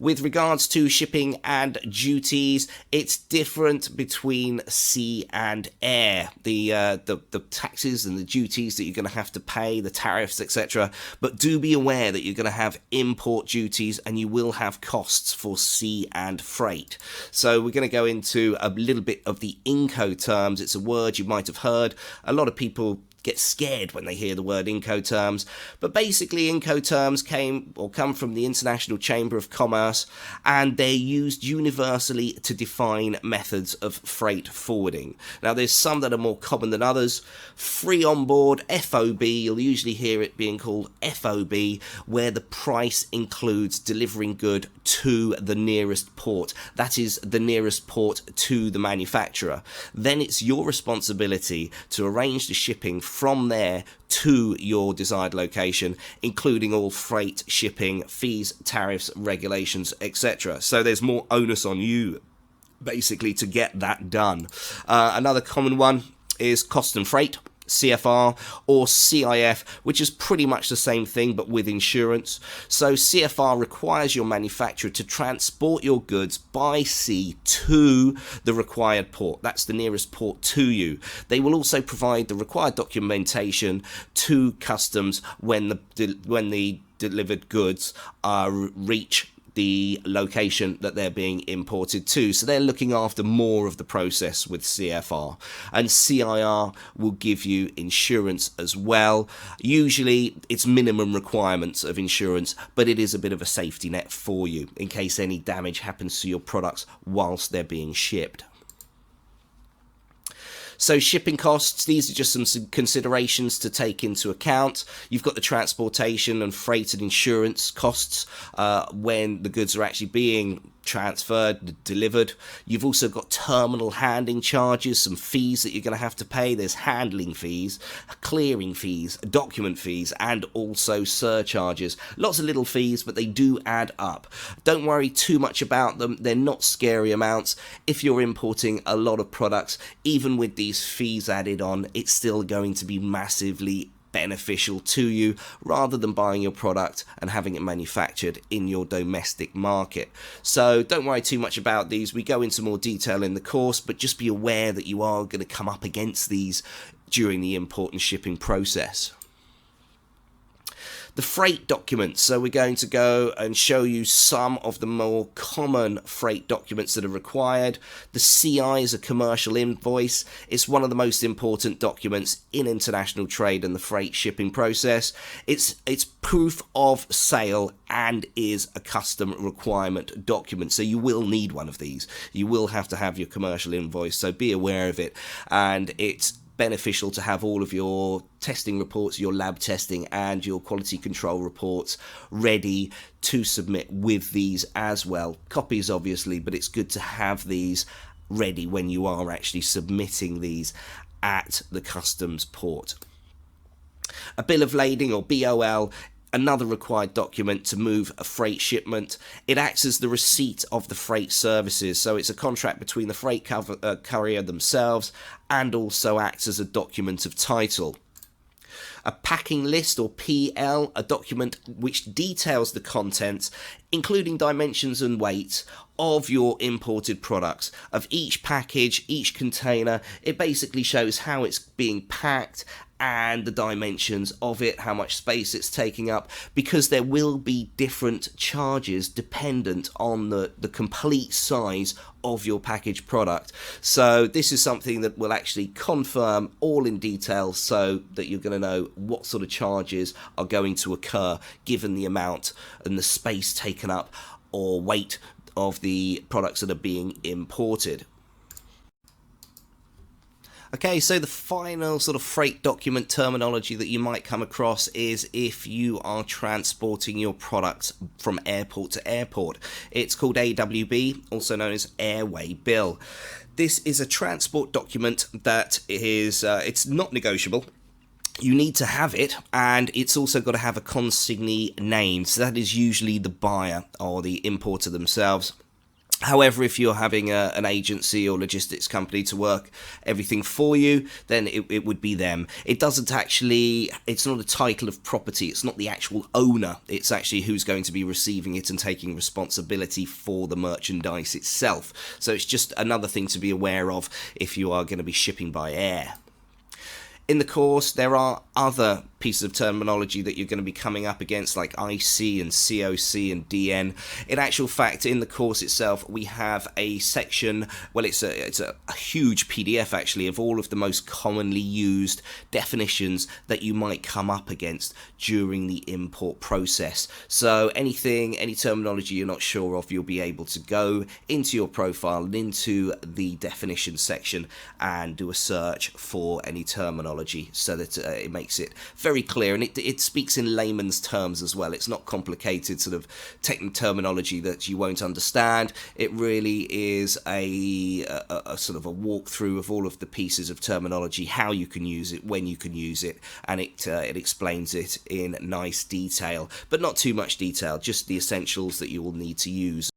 With regards to shipping and duties, it's different between sea and air. The taxes and the duties that you're going to have to pay, the tariffs, etc. But do be aware that you're going to have import duties and you will have costs for sea and freight. So we're going to go into a little bit of the Incoterms. It's a word you might have heard. A lot of people get scared when they hear the word Incoterms, but basically Incoterms come from the International Chamber of Commerce, and they're used universally to define methods of freight forwarding. Now there's some that are more common than others. Free on board, FOB, you'll usually hear it being called FOB, where the price includes delivering good to the nearest port. That is the nearest port to the manufacturer. Then it's your responsibility to arrange the shipping from there to your desired location, including all freight, shipping, fees, tariffs, regulations, etc. So there's more onus on you, basically, to get that done. Another common one is cost and freight, CFR, or CIF, which is pretty much the same thing but with insurance. So CFR requires your manufacturer to transport your goods by sea to the required port. That's the nearest port to you. They will also provide the required documentation to customs when the delivered goods reach the location that they're being imported to. So they're looking after more of the process with CFR. And CIR will give you insurance as well. Usually it's minimum requirements of insurance, but it is a bit of a safety net for you in case any damage happens to your products whilst they're being shipped. So shipping costs, these are just some considerations to take into account. You've got the transportation and freight and insurance costs when the goods are actually being transferred, delivered. You've also got terminal handling charges, some fees that you're going to have to pay. There's handling fees, clearing fees, document fees, and also surcharges. Lots of little fees, but they do add up. Don't worry too much about them. They're not scary amounts. If you're importing a lot of products, even with these fees added on, it's still going to be massively beneficial to you rather than buying your product and having it manufactured in your domestic market. So don't worry too much about these. We go into more detail in the course, but just be aware that you are going to come up against these during the import and shipping process. The freight documents, so we're going to go and show you some of the more common freight documents that are required. The CI is a commercial invoice. It's one of the most important documents in international trade and the freight shipping process. It's proof of sale and is a custom requirement document, so you will need one of these. You will have to have your commercial invoice, so be aware of it. And it's beneficial to have all of your testing reports, your lab testing and your quality control reports ready to submit with these as well. Copies obviously, but it's good to have these ready when you are actually submitting these at the customs port. A bill of lading, or BOL, another required document to move a freight shipment. It acts as the receipt of the freight services, so it's a contract between the freight courier themselves and also acts as a document of title. A packing list, or PL, a document which details the contents, including dimensions and weight of your imported products, of each package, each container. It basically shows how it's being packed and the dimensions of it, how much space it's taking up, because there will be different charges dependent on the complete size of your packaged product. So this is something that will actually confirm all in detail, so that you're going to know what sort of charges are going to occur given the amount and the space taken up or weight of the products that are being imported. Okay, so the final sort of freight document terminology that you might come across is if you are transporting your products from airport to airport. It's called AWB, also known as Airway Bill. This is a transport document that is, it's not negotiable. You need to have it, and it's also got to have a consignee name, so that is usually the buyer or the importer themselves. However, if you're having an agency or logistics company to work everything for you, then it would be them. It doesn't actually, it's not a title of property, it's not the actual owner, it's actually who's going to be receiving it and taking responsibility for the merchandise itself. So it's just another thing to be aware of if you are going to be shipping by air. In the course, there are other pieces of terminology that you're going to be coming up against, like IC and COC and DN. In actual fact, in the course itself, we have a section, well, it's a huge PDF actually of all of the most commonly used definitions that you might come up against during the import process. So any terminology you're not sure of, you'll be able to go into your profile and into the definition section and do a search for any terminology, so that it makes it very clear, and it speaks in layman's terms as well. It's not complicated sort of technical terminology that you won't understand. It really is a sort of a walkthrough of all of the pieces of terminology, how you can use it, when you can use it, and it explains it in nice detail, but not too much detail, just the essentials that you will need to use.